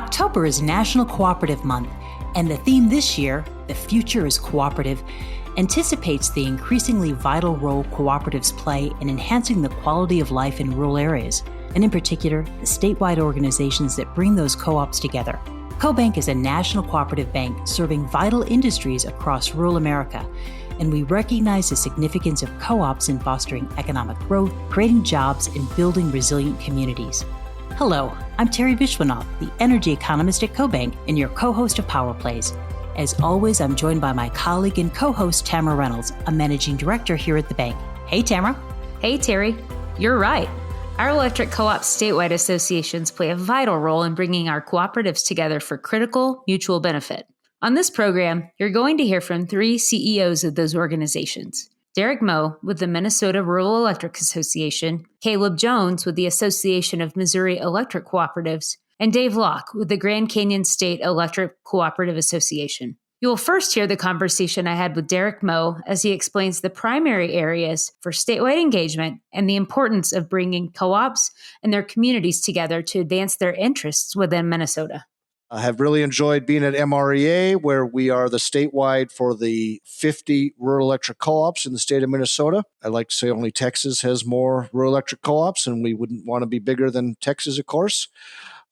October is National Cooperative Month, and the theme this year, The Future is Cooperative, anticipates the increasingly vital role cooperatives play in enhancing the quality of life in rural areas, and in particular, the statewide organizations that bring those co-ops together. CoBank is a national cooperative bank serving vital industries across rural America, and we recognize the significance of co-ops in fostering economic growth, creating jobs, and building resilient communities. Hello, I'm Terry Vishwanath, the energy economist at CoBank and your co-host of Power Plays. As always, I'm joined by my colleague and co-host Tamara Reynolds, a managing director here at the bank. Hey, Tamara. Hey, Terry. You're right. Our electric co-op statewide associations play a vital role in bringing our cooperatives together for critical mutual benefit. On this program, you're going to hear from 3 CEOs of those organizations. Derek Moe with the Minnesota Rural Electric Association, Caleb Jones with the Association of Missouri Electric Cooperatives, and Dave Locke with the Grand Canyon State Electric Cooperative Association. You will first hear the conversation I had with Derek Moe as he explains the primary areas for statewide engagement and the importance of bringing co-ops and their communities together to advance their interests within Minnesota. I have really enjoyed being at MREA, where we are the statewide for the 50 rural electric co-ops in the state of Minnesota. I like to say only Texas has more rural electric co-ops, and we wouldn't want to be bigger than Texas, of course.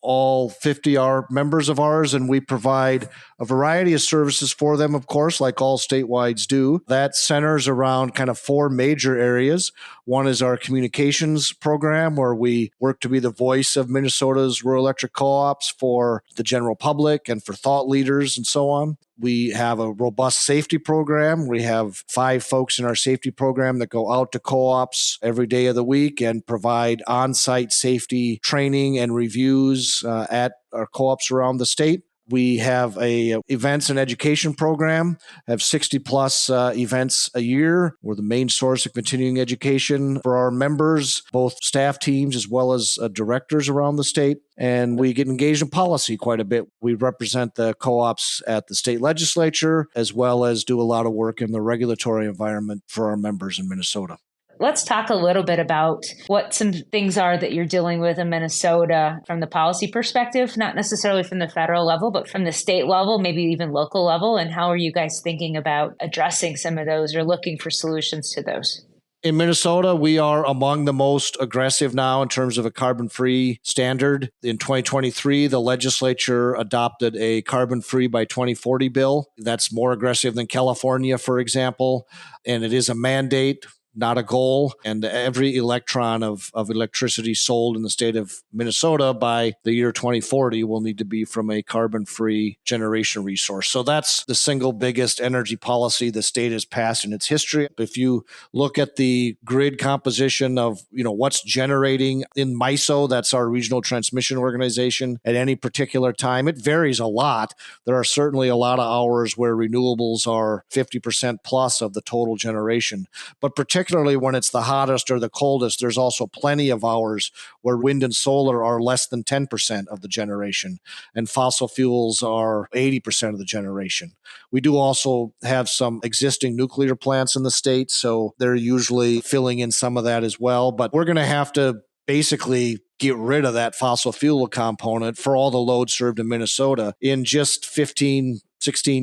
All 50 are members of ours, and we provide a variety of services for them, of course, like all statewides do. That centers around kind of 4 major areas. One is our communications program, where we work to be the voice of Minnesota's rural electric co-ops for the general public and for thought leaders and so on. We have a robust safety program. We have 5 folks in our safety program that go out to co-ops every day of the week and provide on-site safety training and reviews at our co-ops around the state. We have a events and education program, have 60 plus events a year. We're the main source of continuing education for our members, both staff teams as well as directors around the state. And we get engaged in policy quite a bit. We represent the co-ops at the state legislature, as well as do a lot of work in the regulatory environment for our members in Minnesota. Let's talk a little bit about what some things are that you're dealing with in Minnesota from the policy perspective, not necessarily from the federal level, but from the state level, maybe even local level. And how are you guys thinking about addressing some of those or looking for solutions to those? In Minnesota, we are among the most aggressive now in terms of a carbon-free standard. In 2023, the legislature adopted a carbon-free by 2040 bill. That's more aggressive than California, for example, and it is a mandate, not a goal. And every electron of electricity sold in the state of Minnesota by the year 2040 will need to be from a carbon-free generation resource. So that's the single biggest energy policy the state has passed in its history. If you look at the grid composition of, what's generating in MISO, that's our regional transmission organization, at any particular time, it varies a lot. There are certainly a lot of hours where renewables are 50% plus of the total generation. But particularly when it's the hottest or the coldest, there's also plenty of hours where wind and solar are less than 10% of the generation, and fossil fuels are 80% of the generation. We do also have some existing nuclear plants in the state, so they're usually filling in some of that as well. But we're going to have to basically get rid of that fossil fuel component for all the load served in Minnesota in just 16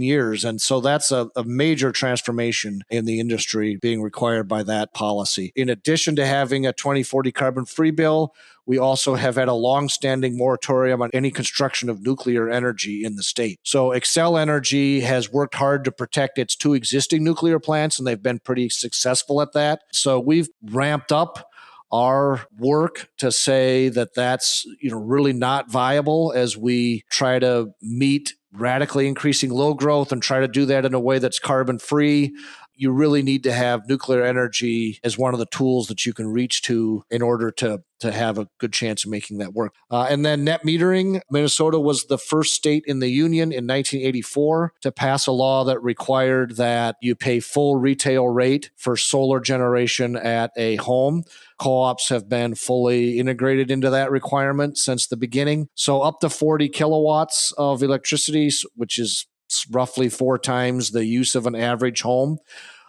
years. And so that's a major transformation in the industry being required by that policy. In addition to having a 2040 carbon-free bill, we also have had a long-standing moratorium on any construction of nuclear energy in the state. So Xcel Energy has worked hard to protect its 2 existing nuclear plants, and they've been pretty successful at that. So we've ramped up our work to say that that's really not viable as we try to meet radically increasing load growth and try to do that in a way that's carbon free. You really need to have nuclear energy as one of the tools that you can reach to in order to have a good chance of making that work. And then net metering. Minnesota was the first state in the union in 1984 to pass a law that required that you pay full retail rate for solar generation at a home. Co-ops have been fully integrated into that requirement since the beginning. So up to 40 kilowatts of electricity, which is roughly 4 times the use of an average home.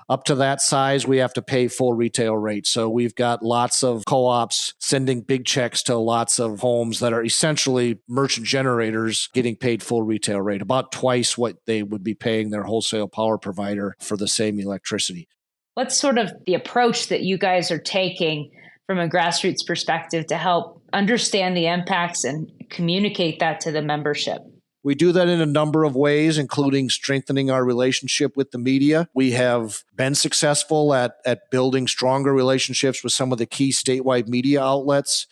Up to that size, we have to pay full retail rate. So we've got lots of co-ops sending big checks to lots of homes that are essentially merchant generators getting paid full retail rate, about twice what they would be paying their wholesale power provider for the same electricity. What's sort of the approach that you guys are taking from a grassroots perspective to help understand the impacts and communicate that to the membership? We do that in a number of ways, including strengthening our relationship with the media. We have been successful at building stronger relationships with some of the key statewide media outlets.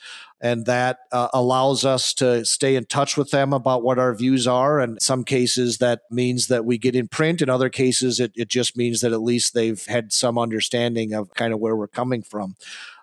And that allows us to stay in touch with them about what our views are. And in some cases, that means that we get in print. In other cases, it just means that at least they've had some understanding of kind of where we're coming from.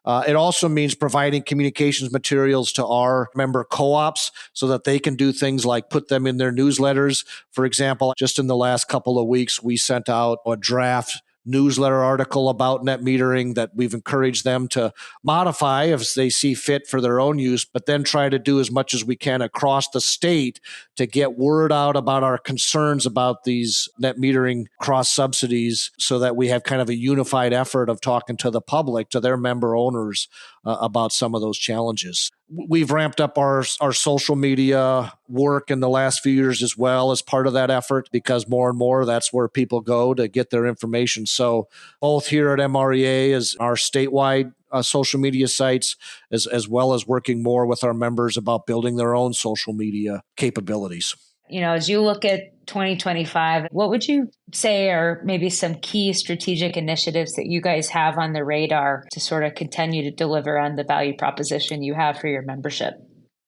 It also means providing communications materials to our member co-ops so that they can do things like put them in their newsletters. For example, just in the last couple of weeks, we sent out a draft newsletter article about net metering that we've encouraged them to modify as they see fit for their own use, but then try to do as much as we can across the state to get word out about our concerns about these net metering cross subsidies so that we have kind of a unified effort of talking to the public, to their member owners about some of those challenges. We've ramped up our social media work in the last few years as well as part of that effort, because more and more that's where people go to get their information. So both here at MREA as our statewide social media sites, as well as working more with our members about building their own social media capabilities. You know, as you look at 2025, what would you say are maybe some key strategic initiatives that you guys have on the radar to sort of continue to deliver on the value proposition you have for your membership?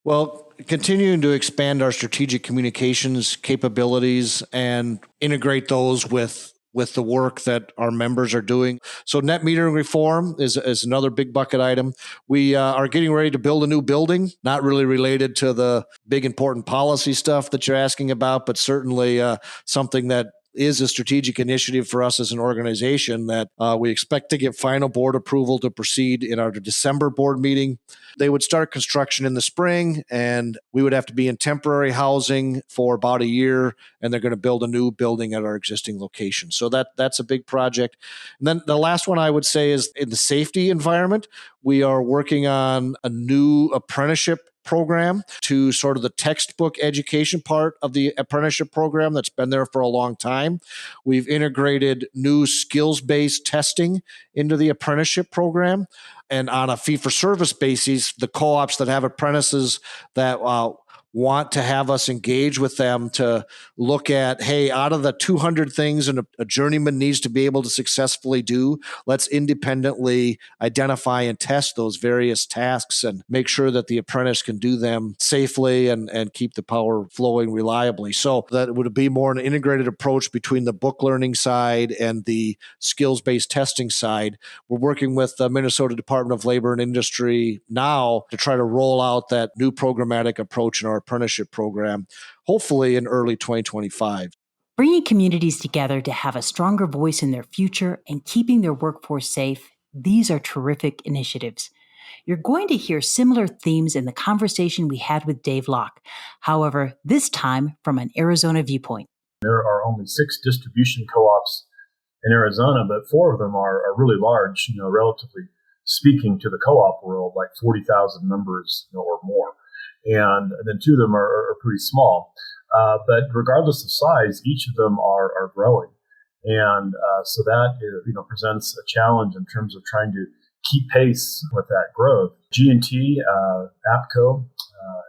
Well, continuing to expand our strategic communications capabilities and integrate those with the work that our members are doing. So net metering reform is another big bucket item. We are getting ready to build a new building, not really related to the big important policy stuff that you're asking about, but certainly something that is a strategic initiative for us as an organization that we expect to get final board approval to proceed in our December board meeting. They would start construction in the spring, and we would have to be in temporary housing for about a year, and they're going to build a new building at our existing location. So that's a big project. And then the last one I would say is in the safety environment. We are working on a new apprenticeship program to sort of the textbook education part of the apprenticeship program that's been there for a long time. We've integrated new skills-based testing into the apprenticeship program. And on a fee-for-service basis, the co-ops that have apprentices that want to have us engage with them to look at, hey, out of the 200 things a journeyman needs to be able to successfully do, let's independently identify and test those various tasks and make sure that the apprentice can do them safely and keep the power flowing reliably. So that would be more an integrated approach between the book learning side and the skills-based testing side. We're working with the Minnesota Department of Labor and Industry now to try to roll out that new programmatic approach in our apprenticeship program, hopefully in early 2025. Bringing communities together to have a stronger voice in their future and keeping their workforce safe, these are terrific initiatives. You're going to hear similar themes in the conversation we had with Dave Locke, however, this time from an Arizona viewpoint. There are only 6 distribution co-ops in Arizona, but 4 of them are really large, relatively speaking to the co-op world, like 40,000 members or more. And then 2 of them are pretty small. But regardless of size, each of them are growing. And so that presents a challenge in terms of trying to keep pace with that growth. G&T, APCO,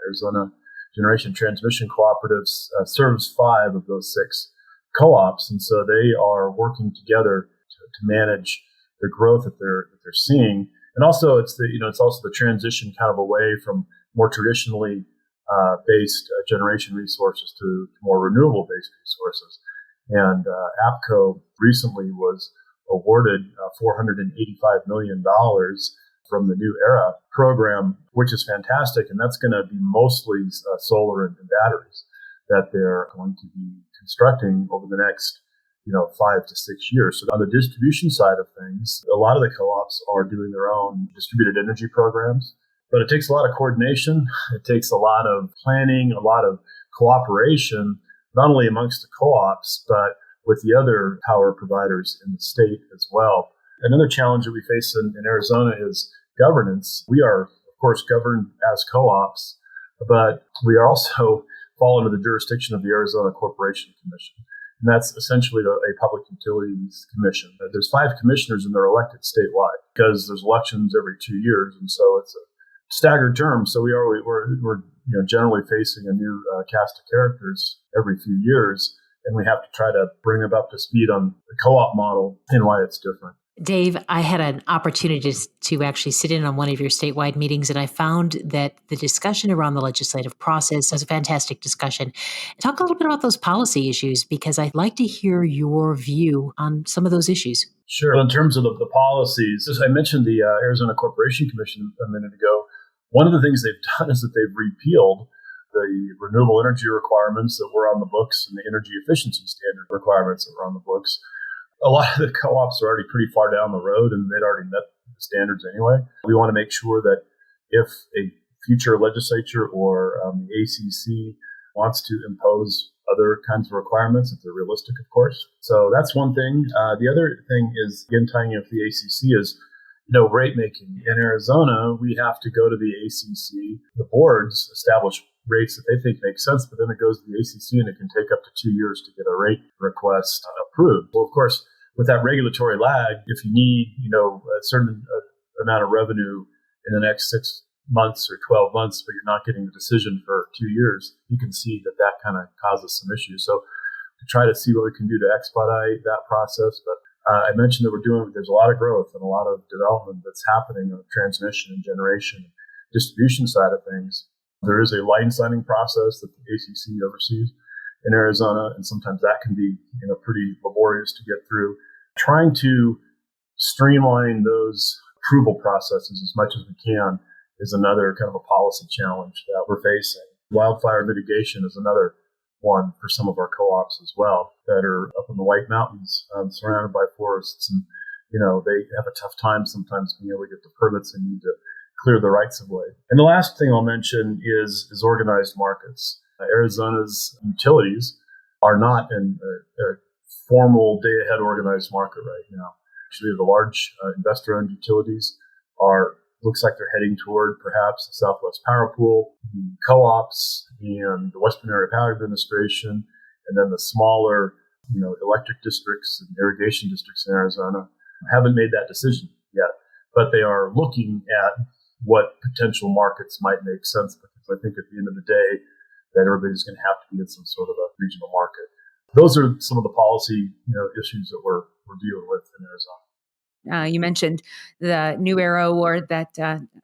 Arizona Generation Transmission Cooperatives, serves 5 of those 6 co-ops. And so they are working together to manage the growth that they're seeing. And also it's also the transition kind of away from more traditionally based generation resources to more renewable based resources. And APCO recently was awarded $485 million from the New Era program, which is fantastic. And that's going to be mostly solar and batteries that they're going to be constructing over the next 5 to 6 years. So on the distribution side of things, a lot of the co-ops are doing their own distributed energy programs. But it takes a lot of coordination. It takes a lot of planning, a lot of cooperation, not only amongst the co-ops, but with the other power providers in the state as well. Another challenge that we face in Arizona is governance. We are, of course, governed as co-ops, but we are also fall under the jurisdiction of the Arizona Corporation Commission. And that's essentially a public utilities commission. There's 5 commissioners and they're elected statewide because there's elections every 2 years. And so it's a staggered term. So we're generally facing a new cast of characters every few years. And we have to try to bring them up to speed on the co-op model and why it's different. Dave, I had an opportunity to actually sit in on one of your statewide meetings, and I found that the discussion around the legislative process was a fantastic discussion. Talk a little bit about those policy issues, because I'd like to hear your view on some of those issues. Sure. In terms of the policies, as I mentioned the Arizona Corporation Commission a minute ago, one of the things they've done is that they've repealed the renewable energy requirements that were on the books and the energy efficiency standard requirements that were on the books. A lot of the co-ops are already pretty far down the road and they'd already met the standards anyway. We want to make sure that if a future legislature or the ACC wants to impose other kinds of requirements, if they're realistic, of course. So that's one thing. The other thing is, again, tying in with the ACC is, rate making. In Arizona, we have to go to the ACC. The boards establish rates that they think make sense, but then it goes to the ACC and it can take up to 2 years to get a rate request approved. Well, of course, with that regulatory lag, if you need, a certain amount of revenue in the next 6 months or 12 months, but you're not getting the decision for 2 years, you can see that kind of causes some issues. So to try to see what we can do to expedite that process. But I mentioned that there's a lot of growth and a lot of development that's happening on the transmission and generation and distribution side of things. There is a line signing process that the ACC oversees in Arizona, and sometimes that can be pretty laborious to get through. Trying to streamline those approval processes as much as we can is another kind of a policy challenge that we're facing. Wildfire mitigation is another one for some of our co-ops as well that are up in the White Mountains, surrounded by forests, and they have a tough time sometimes being able to get the permits they need to clear the rights of way. And the last thing I'll mention is organized markets. Arizona's utilities are not in a formal day-ahead organized market right now. Actually, the large investor-owned utilities looks like they're heading toward perhaps the Southwest Power Pool, the co-ops, and the Western Area Power Administration, and then the smaller, electric districts and irrigation districts in Arizona haven't made that decision yet, but they are looking at what potential markets might make sense, because I think at the end of the day that everybody's going to have to be in some sort of a regional market. Those are some of the policy issues that we're dealing with in Arizona. You mentioned the New Era Award that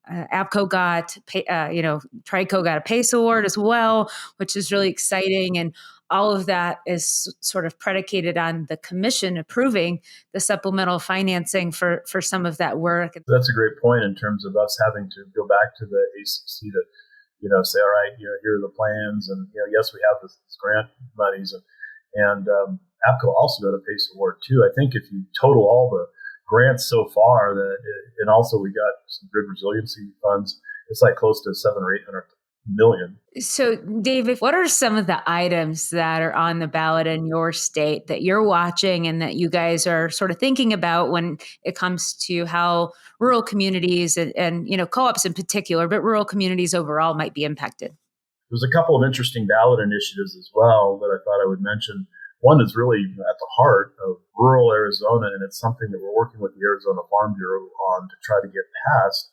APCO got, TRICO got a PACE award as well, which is really exciting. And all of that is sort of predicated on the commission approving the supplemental financing for some of that work. That's a great point in terms of us having to go back to the ACC to, say, all right, here are the plans. And, yes, we have this grant monies. And APCO also got a PACE award, too. I think if you total all the grants so far, and also we got some grid resiliency funds, it's like close to 700 or 800 million. So, David, what are some of the items that are on the ballot in your state that you're watching and that you guys are sort of thinking about when it comes to how rural communities and co-ops in particular, but rural communities overall might be impacted? There's a couple of interesting ballot initiatives as well that I thought I would mention. One is really at the heart of rural Arizona, and it's something that we're working with the Arizona Farm Bureau on to try to get passed.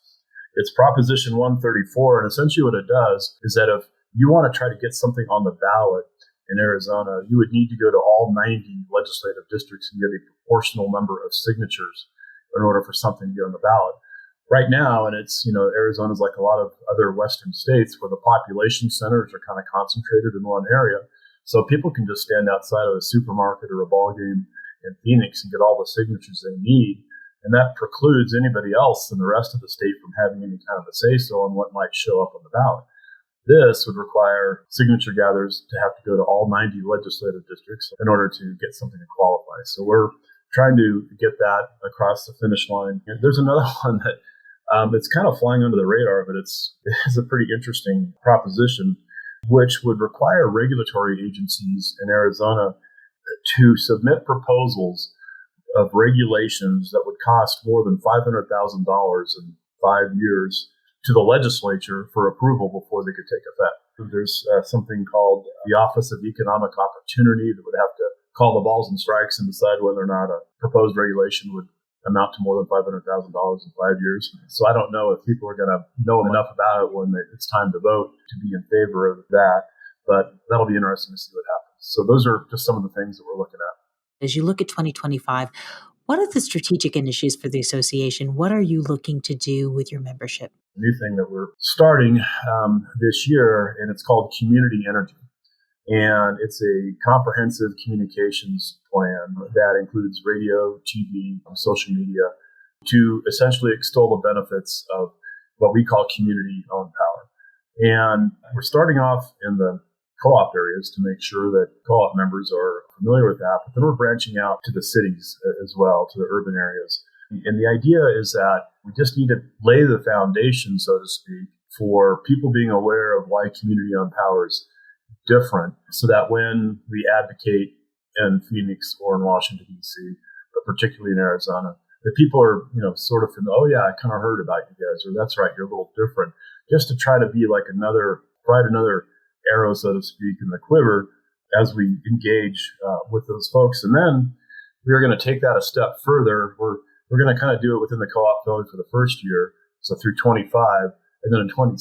It's Proposition 134, and essentially what it does is that if you want to try to get something on the ballot in Arizona, you would need to go to all 90 legislative districts and get a proportional number of signatures in order for something to get on the ballot. Right now, and it's, Arizona's like a lot of other Western states where the population centers are kind of concentrated in one area. So people can just stand outside of a supermarket or a ball game in Phoenix and get all the signatures they need. And that precludes anybody else in the rest of the state from having any kind of a say-so on what might show up on the ballot. This would require signature gatherers to have to go to all 90 legislative districts in order to get something to qualify. So we're trying to get that across the finish line. And there's another one that it's kind of flying under the radar, but it's a pretty interesting proposition, which would require regulatory agencies in Arizona to submit proposals of regulations that would cost more than $500,000 in 5 years to the legislature for approval before they could take effect. There's something called the Office of Economic Opportunity that would have to call the balls and strikes and decide whether or not a proposed regulation would amount to more than $500,000 in 5 years. So I don't know if people are going to know enough about it when it's time to vote to be in favor of that, but that'll be interesting to see what happens. So those are just some of the things that we're looking at. As you look at 2025, what are the strategic initiatives for the association? What are you looking to do with your membership? A new thing that we're starting this year, and it's called Community Energy. And it's a comprehensive communications plan that includes radio, TV, social media to essentially extol the benefits of what we call community-owned power. And we're starting off in the co-op areas to make sure that co-op members are familiar with that, but then we're branching out to the cities as well, to the urban areas. And the idea is that we just need to lay the foundation, so to speak, for people being aware of why community-owned power is different, so that when we advocate in Phoenix or in Washington, D.C., but particularly in Arizona, that people are, sort of, oh yeah, I kind of heard about you guys, or that's right, you're a little different, just to try to be like another arrow, so to speak, in the quiver as we engage with those folks. And then we are going to take that a step further. We're going to kind of do it within the co-op building for the first year, so through 25. And then in 26,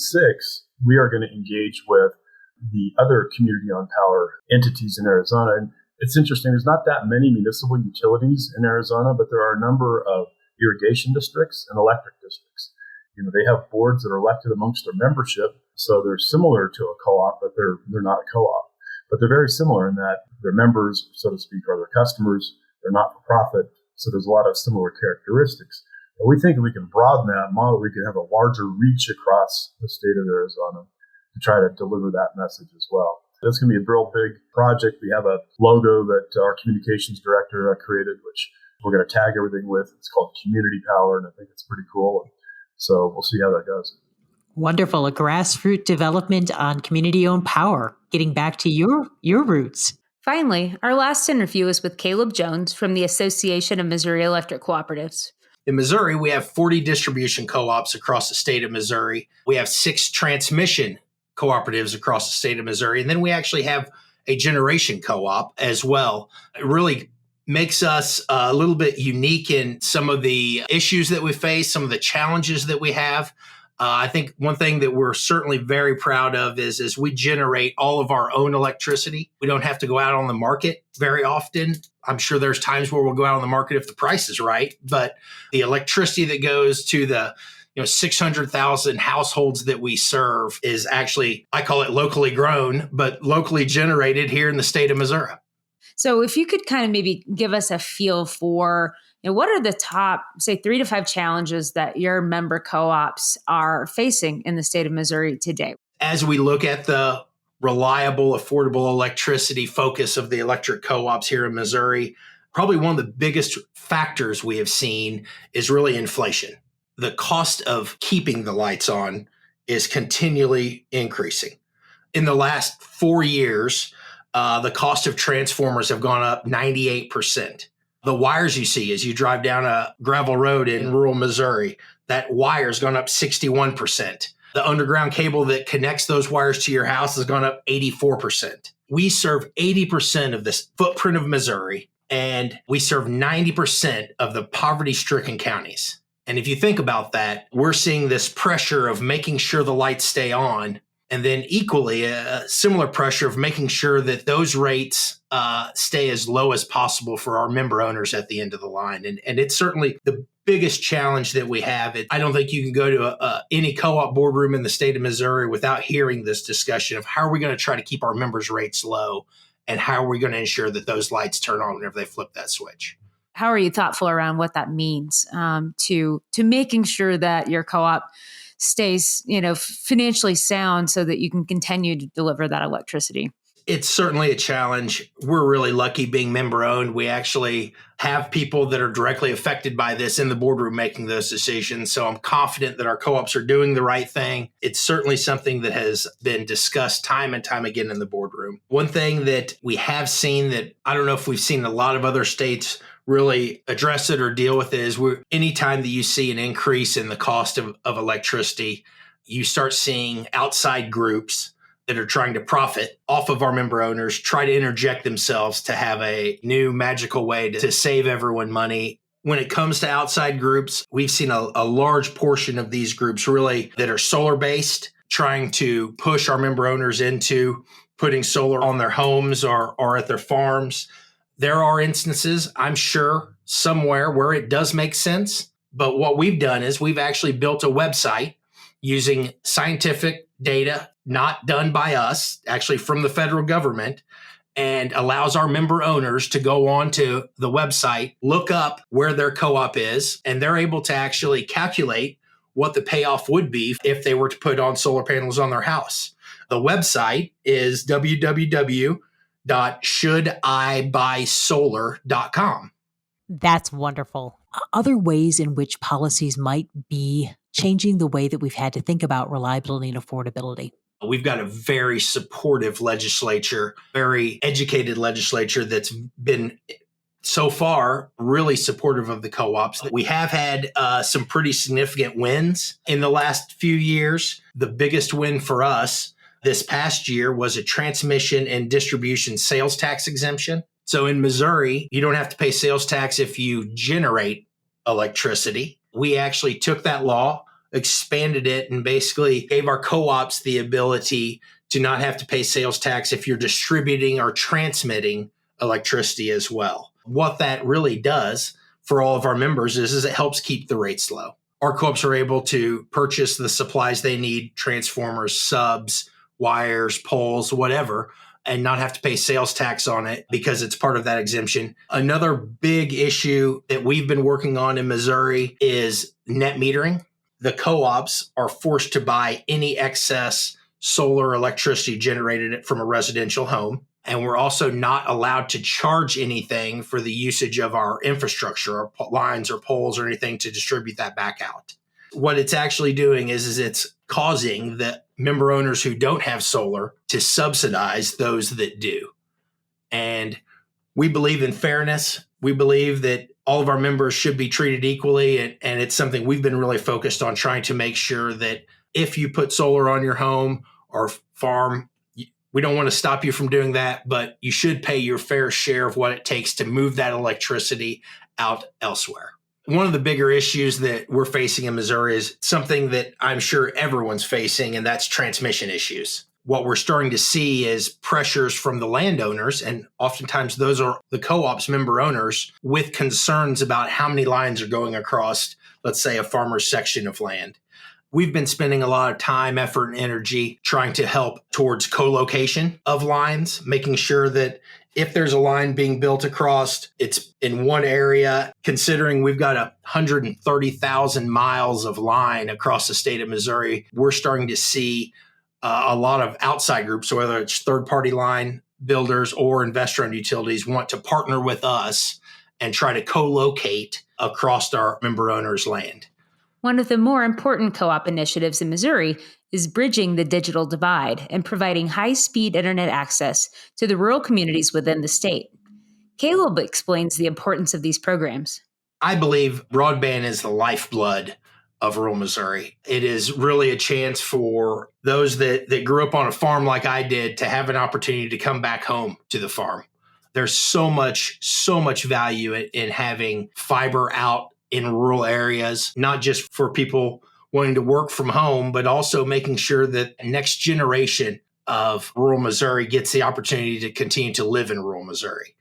we are going to engage with the other community-owned power entities in Arizona. And it's interesting, there's not that many municipal utilities in Arizona, but there are a number of irrigation districts and electric districts. They have boards that are elected amongst their membership, so they're similar to a co-op, but they're not a co-op. But they're very similar in that their members, so to speak, are their customers. They're not for profit, so there's a lot of similar characteristics. But we think if we can broaden that model, we can have a larger reach across the state of Arizona to try to deliver that message as well. That's going to be a real big project. We have a logo that our communications director created, which we're going to tag everything with. It's called Community Power, and I think it's pretty cool. So we'll see how that goes. Wonderful. A grassroots development on community-owned power, getting back to your roots. Finally, our last interview is with Caleb Jones from the Association of Missouri Electric Cooperatives. In Missouri, we have 40 distribution co-ops across the state of Missouri. We have 6 transmission cooperatives across the state of Missouri. And then we actually have a generation co-op as well. It really makes us a little bit unique in some of the issues that we face, some of the challenges that we have. I think one thing that we're certainly very proud of is we generate all of our own electricity. We don't have to go out on the market very often. I'm sure there's times where we'll go out on the market if the price is right, but the electricity that goes to the 600,000 households that we serve is actually, I call it locally grown, but locally generated here in the state of Missouri. So if you could kind of maybe give us a feel for, what are the top, say, 3 to 5 challenges that your member co-ops are facing in the state of Missouri today? As we look at the reliable, affordable electricity focus of the electric co-ops here in Missouri, probably one of the biggest factors we have seen is really inflation. The cost of keeping the lights on is continually increasing. In the last 4 years, the cost of transformers have gone up 98%. The wires you see as you drive down a gravel road in rural Missouri, that wire's gone up 61%. The underground cable that connects those wires to your house has gone up 84%. We serve 80% of this footprint of Missouri, and we serve 90% of the poverty-stricken counties. And if you think about that, we're seeing this pressure of making sure the lights stay on, and then equally a similar pressure of making sure that those rates stay as low as possible for our member owners at the end of the line. And it's certainly the biggest challenge that we have. I don't think you can go to any co-op boardroom in the state of Missouri without hearing this discussion of how are we going to try to keep our members' rates low, and how are we going to ensure that those lights turn on whenever they flip that switch. How are you thoughtful around what that means to making sure that your co-op stays, financially sound so that you can continue to deliver that electricity? It's certainly a challenge. We're really lucky being member owned. We actually have people that are directly affected by this in the boardroom making those decisions. So I'm confident that our co-ops are doing the right thing. It's certainly something that has been discussed time and time again in the boardroom. One thing that we have seen that I don't know if we've seen a lot of other states really address it or deal with it is anytime that you see an increase in the cost of electricity, you start seeing outside groups that are trying to profit off of our member owners try to interject themselves to have a new magical way to save everyone money. When it comes to outside groups, we've seen a large portion of these groups really that are solar based, trying to push our member owners into putting solar on their homes or at their farms. There are instances, I'm sure, somewhere where it does make sense. But what we've done is we've actually built a website using scientific data, not done by us, actually from the federal government, and allows our member owners to go on to the website, look up where their co-op is, and they're able to actually calculate what the payoff would be if they were to put on solar panels on their house. The website is www.shouldiBuySolar.com. That's wonderful. Other ways in which policies might be changing the way that we've had to think about reliability and affordability. We've got a very supportive legislature, very educated legislature that's been so far really supportive of the co-ops. We have had some pretty significant wins in the last few years. The biggest win for us this past year was a transmission and distribution sales tax exemption. So in Missouri, you don't have to pay sales tax if you generate electricity. We actually took that law, expanded it, and basically gave our co-ops the ability to not have to pay sales tax if you're distributing or transmitting electricity as well. What that really does for all of our members is it helps keep the rates low. Our co-ops are able to purchase the supplies they need, transformers, subs, wires, poles, whatever, and not have to pay sales tax on it because it's part of that exemption. Another big issue that we've been working on in Missouri is net metering. The co-ops are forced to buy any excess solar electricity generated from a residential home. And we're also not allowed to charge anything for the usage of our infrastructure, or lines or poles or anything to distribute that back out. What it's actually doing is it's causing the member owners who don't have solar to subsidize those that do. And we believe in fairness. We believe that all of our members should be treated equally. And it's something we've been really focused on, trying to make sure that if you put solar on your home or farm, we don't want to stop you from doing that, but you should pay your fair share of what it takes to move that electricity out elsewhere. One of the bigger issues that we're facing in Missouri is something that I'm sure everyone's facing, and that's transmission issues. What we're starting to see is pressures from the landowners, and oftentimes those are the co-op's member owners, with concerns about how many lines are going across, let's say, a farmer's section of land. We've been spending a lot of time, effort, and energy trying to help towards co-location of lines, making sure that if there's a line being built across, it's in one area. Considering we've got 130,000 miles of line across the state of Missouri, we're starting to see a lot of outside groups, so whether it's third-party line builders or investor-owned utilities, want to partner with us and try to co-locate across our member owners' land. One of the more important co-op initiatives in Missouri is bridging the digital divide and providing high-speed internet access to the rural communities within the state. Caleb explains the importance of these programs. I believe broadband is the lifeblood of rural Missouri. It is really a chance for those that grew up on a farm like I did to have an opportunity to come back home to the farm. There's so much value in having fiber out in rural areas, not just for people wanting to work from home, but also making sure that the next generation of rural Missouri gets the opportunity to continue to live in rural Missouri.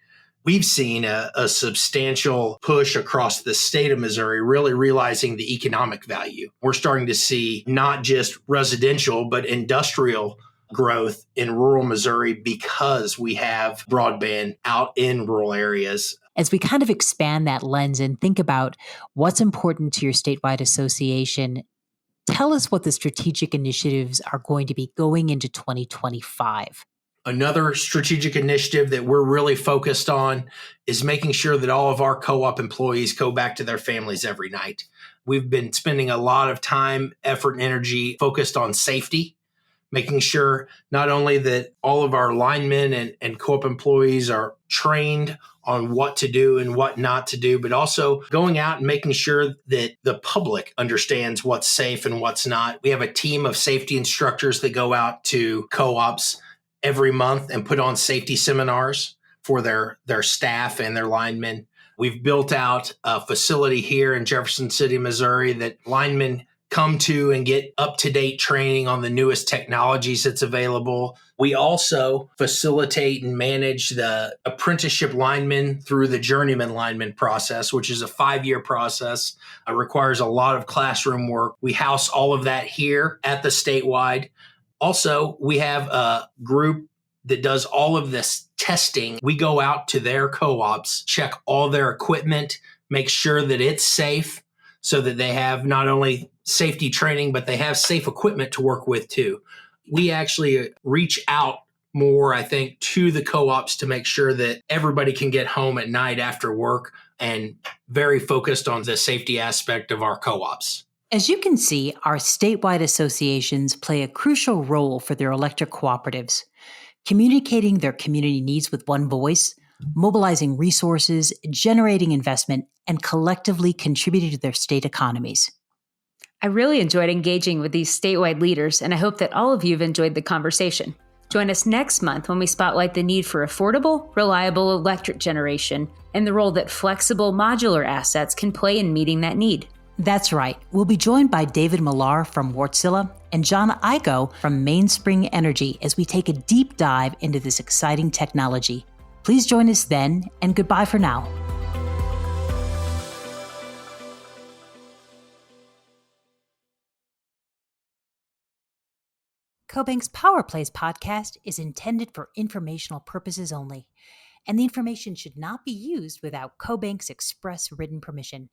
We've seen a substantial push across the state of Missouri, really realizing the economic value. We're starting to see not just residential, but industrial growth in rural Missouri because we have broadband out in rural areas. As we kind of expand that lens and think about what's important to your statewide association, tell us what the strategic initiatives are going to be going into 2025. Another strategic initiative that we're really focused on is making sure that all of our co-op employees go back to their families every night. We've been spending a lot of time, effort, and energy focused on safety, making sure not only that all of our linemen and co-op employees are trained on what to do and what not to do, but also going out and making sure that the public understands what's safe and what's not. We have a team of safety instructors that go out to co-ops every month and put on safety seminars for their staff and their linemen. We've built out a facility here in Jefferson City, Missouri, that linemen come to and get up-to-date training on the newest technologies that's available. We also facilitate and manage the apprenticeship linemen through the journeyman lineman process, which is a 5-year process. It requires a lot of classroom work. We house all of that here at the statewide. Also, we have a group that does all of this testing. We go out to their co-ops, check all their equipment, make sure that it's safe so that they have not only safety training, but they have safe equipment to work with too. We actually reach out more, I think, to the co-ops to make sure that everybody can get home at night after work, and very focused on the safety aspect of our co-ops. As you can see, our statewide associations play a crucial role for their electric cooperatives, communicating their community needs with one voice, mobilizing resources, generating investment, and collectively contributing to their state economies. I really enjoyed engaging with these statewide leaders, and I hope that all of you have enjoyed the conversation. Join us next month when we spotlight the need for affordable, reliable electric generation and the role that flexible modular assets can play in meeting that need. That's right. We'll be joined by David Millar from Wärtsilä and John Igo from Mainspring Energy as we take a deep dive into this exciting technology. Please join us then, and goodbye for now. CoBank's Power Plays podcast is intended for informational purposes only, and the information should not be used without CoBank's express written permission.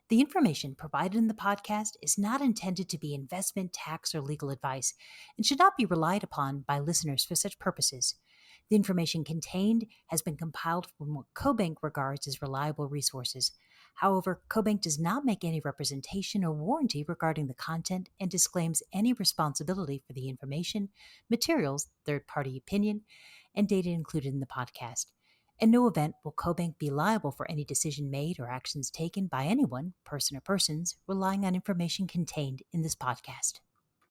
The information provided in the podcast is not intended to be investment, tax, or legal advice and should not be relied upon by listeners for such purposes. The information contained has been compiled from what CoBank regards as reliable resources. However, CoBank does not make any representation or warranty regarding the content and disclaims any responsibility for the information, materials, third-party opinion, and data included in the podcast. In no event will CoBank be liable for any decision made or actions taken by anyone, person or persons, relying on information contained in this podcast.